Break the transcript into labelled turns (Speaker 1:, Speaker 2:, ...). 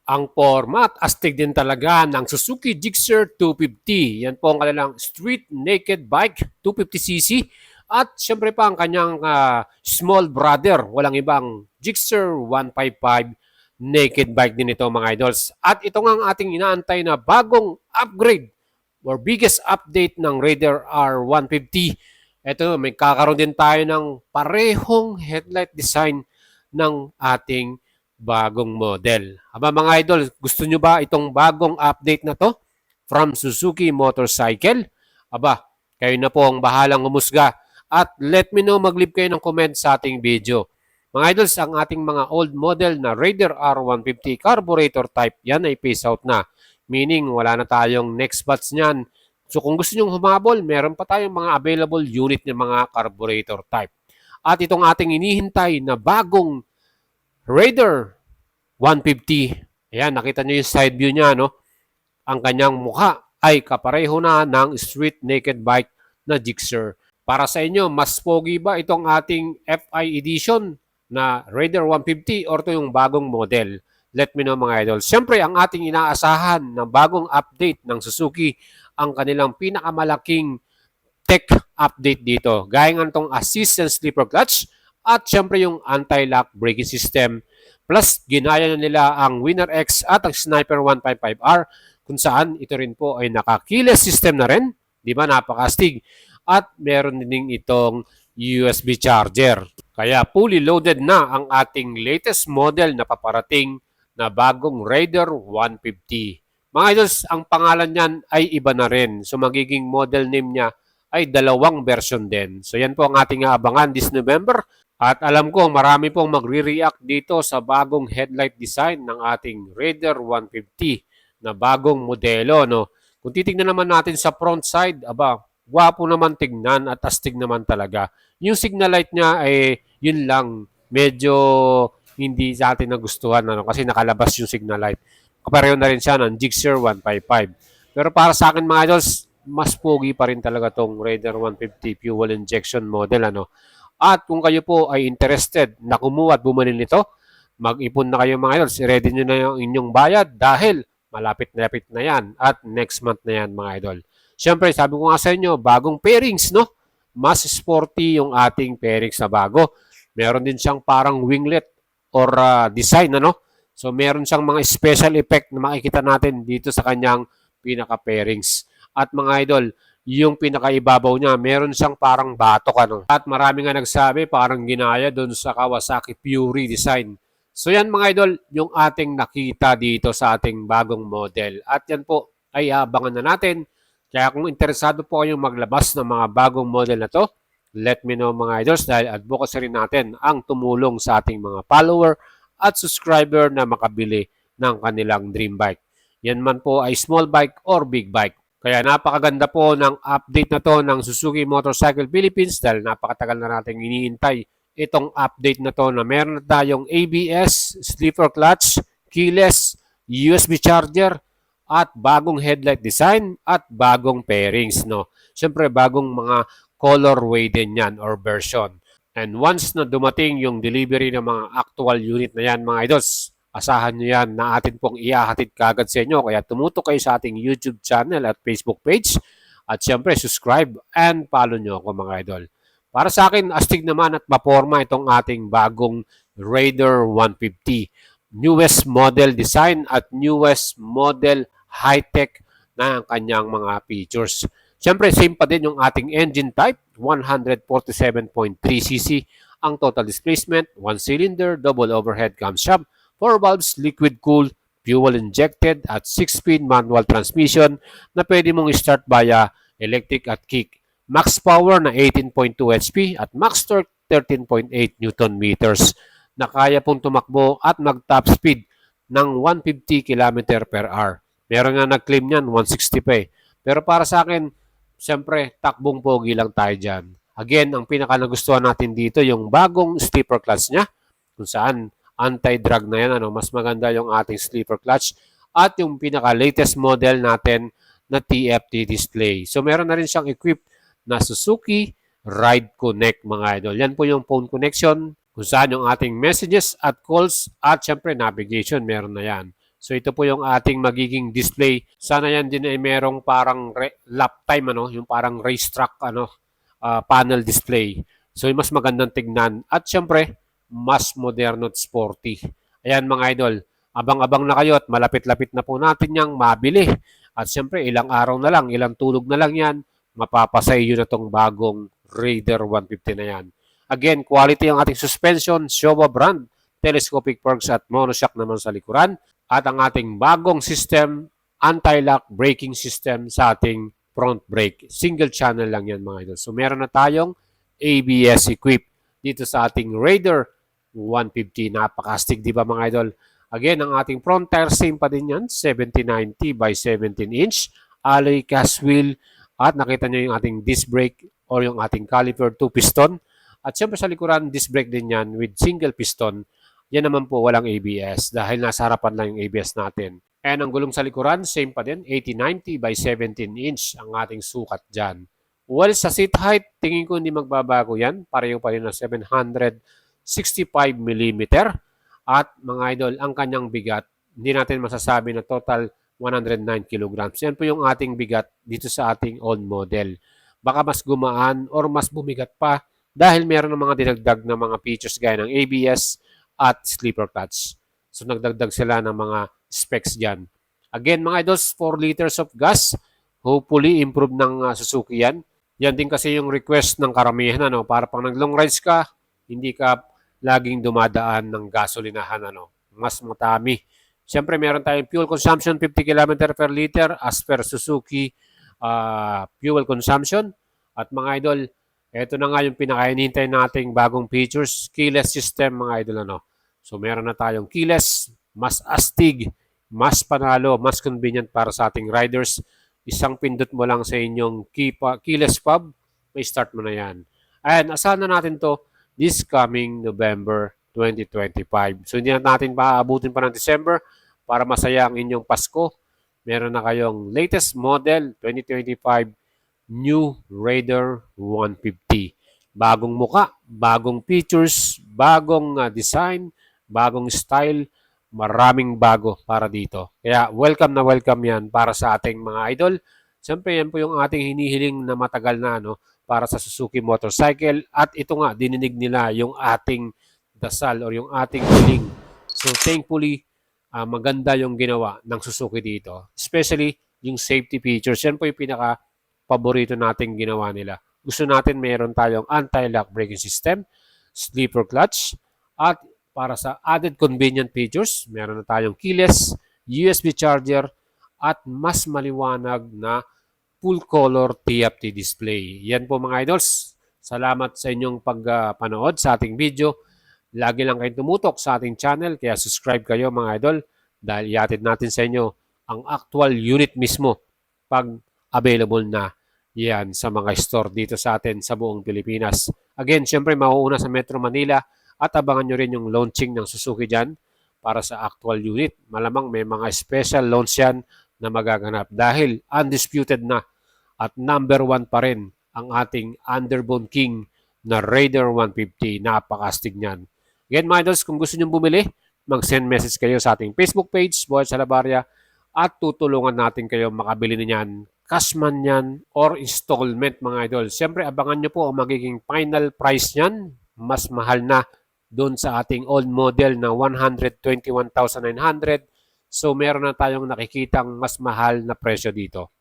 Speaker 1: Ang format, astig din talaga ng Suzuki Gixxer 250. Yan po ang kanilang street naked bike, 250cc. At syempre pa ang kanyang small brother, walang ibang Gixxer 155 naked bike din ito mga idols. At ito nga ang ating inaantay na bagong upgrade or biggest update ng Raider R150. Ito, may kakaroon din tayo ng parehong headlight design ng ating bagong model. Aba mga idol, gusto nyo ba itong bagong update na to from Suzuki Motorcycle? Aba, kayo na po ang bahalang humusga at let me know, mag-leave kayo ng comment sa ating video. Mga idols, ang ating mga old model na Raider R150 carburetor type, yan ay phase out na. Meaning, wala na tayong next batch niyan. So kung gusto nyo humabol, meron pa tayong mga available unit ng mga carburetor type. At itong ating inihintay na bagong Raider 150. Ayan, nakita nyo yung side view niya, no? Ang kanyang mukha ay kapareho na ng street naked bike na Gixxer. Para sa inyo, mas pogi ba itong ating FI edition na Raider 150 or ito yung bagong model? Let me know mga idol. Siyempre, ang ating inaasahan na bagong update ng Suzuki, ang kanilang pinakamalaking tech update dito. Gaya nga itong assist and sleeper clutch at siyempre yung anti-lock braking system. Plus, ginaya na nila ang Winner X at ang Sniper 155R kung saan ito rin po ay naka-keyless system na rin. Di ba? Napakastig. At meron din itong USB charger. Kaya fully loaded na ang ating latest model na paparating na bagong Raider 150. Mga idols, ang pangalan niyan ay iba na rin. So magiging model name niya ay dalawang version din. So yan po ang ating aabangan this November. At alam ko marami pong magre-react dito sa bagong headlight design ng ating Raider 150 na bagong modelo. No? Kung titignan naman natin sa front side, aba, gwapo naman tignan at astig naman talaga. Yung signal light niya ay yun lang, medyo hindi sa atin nagustuhan ano, kasi nakalabas yung signal light. Kapareho na rin siya ng Gixxer 155. Pero para sa akin mga idols, mas pogi pa rin talaga tong Raider 150 fuel injection model. Ano? At kung kayo po ay interested na kumuha at bumili nito, mag-ipon na kayo mga idols. Ready nyo na yung inyong bayad dahil malapit na yan at next month na yan mga idol. Siyempre, sabi ko nga sa inyo, bagong pairings, no? Mas sporty yung ating pairings na bago. Meron din siyang parang winglet or design, ano? So, meron siyang mga special effect na makikita natin dito sa kanyang pinaka-pairings. At mga idol, yung pinakaibabaw niya, meron siyang parang batok ano. At marami nga nagsabi parang ginaya doon sa Kawasaki Fury design. So yan mga idol, yung ating nakita dito sa ating bagong model. At yan po ay abangan na natin. Kaya kung interesado po kayong maglabas ng mga bagong model na to, let me know mga idols dahil advocacy rin natin ang tumulong sa ating mga follower at subscriber na makabili ng kanilang dream bike. Yan man po ay small bike or big bike. Kaya napakaganda po ng update na to ng Suzuki Motorcycle Philippines dahil napakatagal na natin iniintay itong update na to na meron na tayong ABS, sleeper clutch, keyless, USB charger, at bagong headlight design at bagong pairings. No? Siyempre bagong mga colorway din yan or version. And once na dumating yung delivery ng mga actual unit na yan mga idols, asahan nyo yan na atin pong iahatid kagad sa inyo. Kaya tumutok kayo sa ating YouTube channel at Facebook page. At syempre, subscribe and follow nyo ako mga idol. Para sa akin, astig naman at maporma itong ating bagong Raider 150. Newest model design at newest model high-tech na ang kanyang mga features. Siyempre, same pa din yung ating engine type, 147.3cc. Ang total displacement, 1 cylinder, double overhead camshaft, 4 valves, liquid cooled, fuel injected at 6-speed manual transmission na pwede mong start via electric at kick. Max power na 18.2 HP at max torque 13.8 Newton meters na kaya pong tumakbo at mag-top speed ng 150 km per hour. Meron nga nag-claim yan, 160 pa eh. Pero para sa akin, siyempre, takbong pogi lang tayo dyan. Again, ang pinaka nagustuhan natin dito, yung bagong sleeper clutch niya, kung saan anti-drag na yan, ano, mas maganda yung ating sleeper clutch at yung pinaka-latest model natin na TFT display. So, meron na rin siyang equipped na Suzuki Ride Connect mga idol. Yan po yung phone connection kung saan yung ating messages at calls at syempre navigation, meron na yan. So ito po yung ating magiging display. Sana yan din ay merong parang lap time, ano, yung parang racetrack panel display. So yung mas magandang tignan at syempre mas moderno at sporty. Ayan mga idol, abang-abang na kayo at malapit-lapit na po natin yang mabili. At syempre ilang araw na lang, ilang tulog na lang yan, mapapasay yun na tong bagong Raider 150 na yan. Again, quality ang ating suspension, Showa brand, telescopic forks at monoshock naman sa likuran. At ang ating bagong system, anti-lock braking system sa ating front brake. Single channel lang yan mga idol. So meron na tayong ABS equipped dito sa ating Raider 150. Napakastig, di ba mga idol? Again, ang ating front tire same pa din yan, 7090 by 17 inch, alloy cast wheel, at nakita nyo yung ating disc brake or yung ating caliper 2 piston. At syempre sa likuran, disc brake din yan with single piston. Yan naman po walang ABS dahil nasa harapan lang yung ABS natin. And ang gulong sa likuran, same pa din, 8090 by 17 inch ang ating sukat dyan. Well, sa seat height, tingin ko hindi magbabago yan. Pareho pa rin na 765 mm. At mga idol, ang kanyang bigat, hindi natin masasabi na total 109 kilograms. Yan po yung ating bigat dito sa ating old model. Baka mas gumaan or mas bumigat pa dahil meron ng mga dinagdag na mga features gaya ng ABS at sleeper clutch. So nagdagdag sila ng mga specs dyan. Again mga idols, 4 liters of gas. Hopefully improve ng Suzuki yan. Yan din kasi yung request ng karamihan, ano, para pang nag-long rides ka, hindi ka laging dumadaan ng gasolinahan, ano, mas matami. Siyempre meron tayong fuel consumption 50 km per liter as per Suzuki fuel consumption. At mga idol, ito na nga yung pinakainintay nating bagong features, keyless system mga idol, ano. So meron na tayong keyless, mas astig, mas panalo, mas convenient para sa ating riders. Isang pindot mo lang sa inyong keyless fob, may start mo na yan. And asahan na natin to this coming November 2025. So hindi na natin paaabutin pa ng December para masaya ang inyong Pasko. Meron na kayong latest model 2025 New Raider 150. Bagong muka, bagong features, bagong design, bagong style, maraming bago para dito. Kaya welcome na welcome yan para sa ating mga idol. Siyempre yan po yung ating hinihiling na matagal na, no, para sa Suzuki motorcycle. At ito nga, dininig nila yung ating dasal or yung ating hiling. So thankfully, maganda yung ginawa ng Suzuki dito. Especially yung safety features. Yan po yung pinaka-paborito nating ginawa nila. Gusto natin mayroon tayong anti-lock braking system, sleeper clutch, at para sa added convenient features, meron na tayong keyless, USB charger, at mas maliwanag na full color TFT display. Yan po mga idols. Salamat sa inyong pagpanood sa ating video. Lagi lang kayong tumutok sa ating channel, kaya subscribe kayo mga idol dahil iatid natin sa inyo ang actual unit mismo pag available na yan sa mga store dito sa atin sa buong Pilipinas. Again, syempre mauuna sa Metro Manila. At abangan nyo rin yung launching ng Suzuki dyan para sa actual unit. Malamang may mga special launch yan na magaganap dahil undisputed na at number 1 pa rin ang ating Underbone King na Raider 150. Napakastig niyan. Again mga idols, kung gusto nyo bumili, mag-send message kayo sa ating Facebook page, Boy Salabaria, at tutulungan natin kayo makabili niyan. Cash man yan or installment mga idol. Siyempre abangan nyo po ang magiging final price niyan. Mas mahal na doon sa ating old model na 121,900. So meron na tayong nakikitang mas mahal na presyo dito.